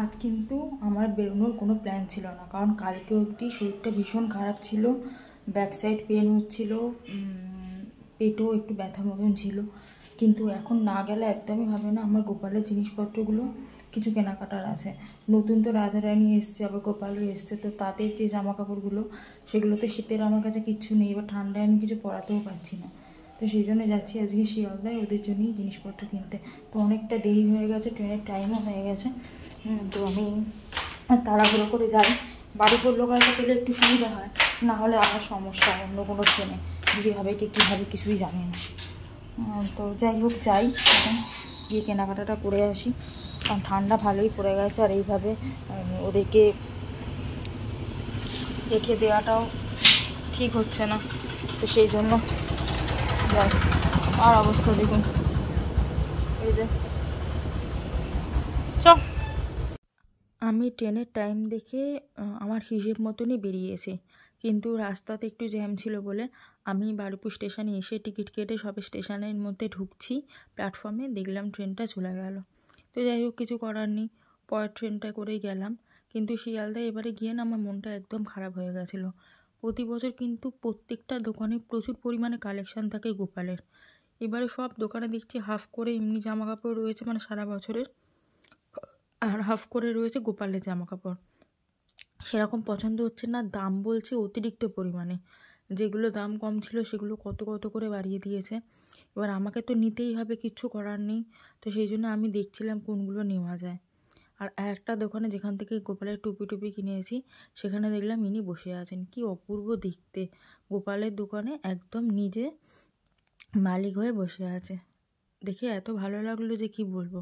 আজ কিন্তু আমার বেরোনোর কোনো প্ল্যান ছিল না, কারণ কালকে অবধি শরীরটা ভীষণ খারাপ ছিল, ব্যাক সাইড পেন হচ্ছিল, পেটও একটু ব্যথা মতন ছিল। কিন্তু এখন না গেলে একদমই হবে না। আমার গোপালের জিনিসপত্রগুলো কিছু কেনাকাটার আছে। নতুন তো রাধারানী এসছে, আবার গোপালও এসছে, তো তাদের যে জামা কাপড়গুলো সেগুলো তো শীতের আমার কাছে কিচ্ছু নেই, এবার ঠান্ডায় আমি কিছু পরাতেও পারছি না। তো সেই জন্য যাচ্ছি আজকে শিয়ালদায় ওদের জন্যই জিনিসপত্র কিনতে। তো অনেকটা দেরি হয়ে গেছে, ট্রেনের টাইমও হয়ে গেছে। তো আমি তাড়াহুড়ো করে যাই। বাড়িপুর লোকালটা পেলে একটু সুবিধা হয়, না হলে আবার সমস্যা অন্য কোনো ট্রেনে যদি হবে কি কীভাবে কিছুই জানি না। তো যাই হোক যাই, এখন গিয়ে কেনাকাটাটা করে আসি, কারণ ঠান্ডা ভালোই পড়ে গেছে। আর এইভাবে ওদেরকে রেখে দেওয়াটাও ঠিক হচ্ছে না, তো সেই জন্য যাই। আর অবস্থা দেখুন, এই যে চ। আমি ট্রেনের টাইম দেখে আমার হিসেব মতনই বেরিয়েছি, কিন্তু রাস্তাতে একটু জ্যাম ছিল বলে আমি বারুইপুর স্টেশনে এসে টিকিট কেটে সবে স্টেশনের মধ্যে ঢুকছি প্ল্যাটফর্মে, দেখলাম ট্রেনটা চলে গেল। তো যাই হোক, কিছু করার নেই, পরের ট্রেনটা করেই গেলাম। কিন্তু শিয়ালদা এবারে গিয়ে না আমার মনটা একদম খারাপ হয়ে গেছিলো। প্রতি বছর কিন্তু প্রত্যেকটা দোকানে প্রচুর পরিমাণে কালেকশান থাকে গোপালের। এবারে সব দোকানে দেখছি হাফ করে এমনি জামা কাপড় রয়েছে, মানে সারা বছরের, আর হাফ করে রয়েছে গোপালের জামা কাপড়। সেরকম পছন্দ হচ্ছে না, দাম বলছে অতিরিক্ত পরিমাণে। যেগুলো দাম কম ছিল সেগুলো কত কত করে বাড়িয়ে দিয়েছে। এবার আমাকে তো নিতেই হবে, কিচ্ছু করার নেই। তো সেই জন্য আমি দেখছিলাম কোনগুলো নেওয়া যায়। আর একটা দোকানে যেখান থেকে গোপালের টুপি টুপি কিনেছি, সেখানে দেখলাম ইনি বসে আছেন। কি অপূর্ব দেখতে, গোপালের দোকানে একদম নিজে মালিক হয়ে বসে আছে। দেখে এত ভালো লাগলো যে কি বলবো।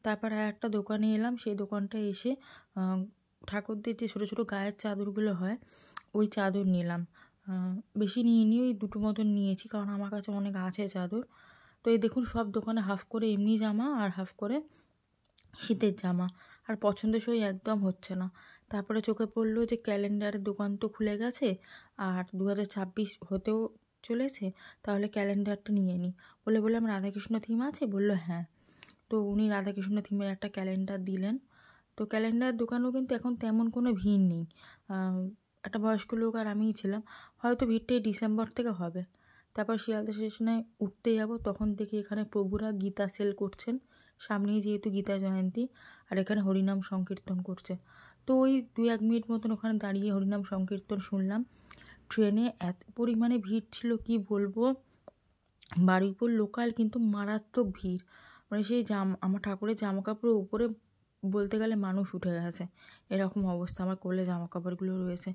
তারপর আর একটা দোকানে এলাম, সেই দোকানটায় এসে ঠাকুরদের যে ছোটো ছোটো গায়ের চাদরগুলো হয়, ওই চাদর নিলাম। বেশি নিয়ে ওই দুটো মতন নিয়েছি, কারণ আমার কাছে অনেক আছে চাদর। তো এই দেখুন, সব দোকানে হাফ করে এমনি জামা আর হাফ করে শীতের জামা, আর পছন্দসই একদম হচ্ছে না। তারপরে চোখে পড়লো যে ক্যালেন্ডারের দোকান তো খুলে গেছে, আর 2026 হতেও চলেছে, তাহলে ক্যালেন্ডারটা নিয়ে নিই। বললাম রাধাকৃষ্ণ থিম আছে? বললো হ্যাঁ। তো উনি রাধাকৃষ্ণ থিমের একটা ক্যালেন্ডার দিলেন। তো ক্যালেন্ডার দোকানেও কিন্তু এখন তেমন কোনো ভিড় নেই। একটা বয়স্ক লোক আর আমিই ছিলাম, হয়তো ভিড়টা ডিসেম্বর থেকে হবে। তারপর শিয়ালদা স্টেশনে উঠতে যাব, তখন দেখি এখানে প্রভুরা গীতা সেল করছেন, সামনেই যেহেতু গীতা জয়ন্তী, আর এখানে হরিনাম সংকীর্তন করছে। তো ওই 2-1 মিনিট মতন ওখানে দাঁড়িয়ে হরিনাম সংকীর্তন শুনলাম। ট্রেনে এত পরিমাণে ভিড় ছিল কি বলবো। বারুইপুর লোকাল কিন্তু মারাত্মক ভিড়, মানে সেই আমার ঠাকুরের জামা কাপড়ের উপরে বলতে গেলে মানুষ উঠে গেছে, এরকম অবস্থা। আমার কোলে জামা কাপড়গুলো রয়েছে।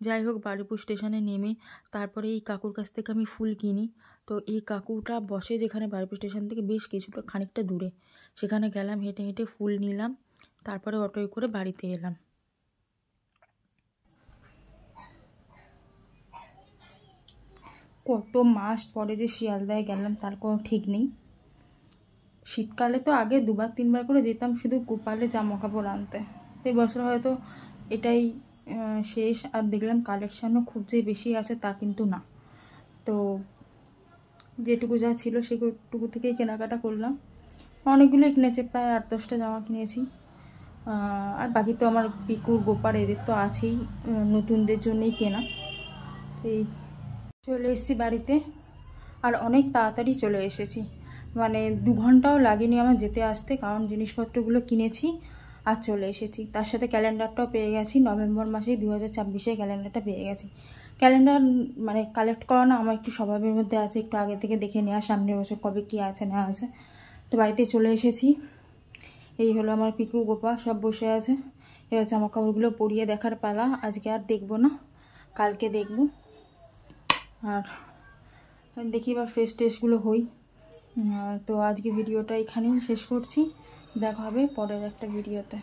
যাই হোক, বারুইপুর স্টেশনে নেমে তারপরে এই কাকুর কাছ থেকে আমি ফুল কিনি। তো এই কাকুটা বসে যেখানে বারুইপুর স্টেশন থেকে বেশ কিছুটা খানিকটা দূরে, সেখানে গেলাম, হেঁটে হেঁটে ফুল নিলাম, তারপরে অটোয় করে বাড়িতে এলাম। কত মাস পরে যে শিয়ালদায় গেলাম তার কোনো ঠিক নেই। শীতকালে তো আগে 2-3 বার করে যেতাম শুধু গোপালে জামা কাপড় আনতে। সেই বছর হয়তো এটাই শেষ। আর দেখলাম কালেকশানও খুব যে বেশি আছে তা কিন্তু না। তো যেটুকু যা ছিল সেটুকু থেকেই কেনাকাটা করলাম। অনেকগুলোই কিনেছে, প্রায় 8-10টা জামা কিনেছি। আর বাকি তো আমার পিকুর গোপার এদের তো আছেই, নতুনদের জন্যই কেনা। এই চলে এসেছি বাড়িতে, আর অনেক তাড়াতাড়ি চলে এসেছি, মানে 2 ঘন্টাও লাগেনি আমার যেতে আসতে, কারণ জিনিসপত্রগুলো কিনেছি আর চলে এসেছি। তার সাথে ক্যালেন্ডারটাও পেয়ে গেছি, নভেম্বর মাসেই 2026-এর ক্যালেন্ডারটা পেয়ে গেছি। ক্যালেন্ডার মানে কালেক্ট করা না আমার একটু স্বভাবের মধ্যে আছে, একটু আগে থেকে দেখে নেওয়া সামনের বছর কবে কী আছে না আছে। তো বাড়িতে চলে এসেছি। এই হলো আমার পিকু গোপা, সব বসে আছে। এবার জামা কাপড়গুলো পরিয়ে দেখার পালা। আজকে আর দেখবো না, কালকে দেখবো। আর দেখি বা ফ্রেশ ট্রেশগুলো হই। তো আজকে ভিডিওটা এখানেই শেষ করছি, দেখা হবে পরের একটা ভিডিওতে।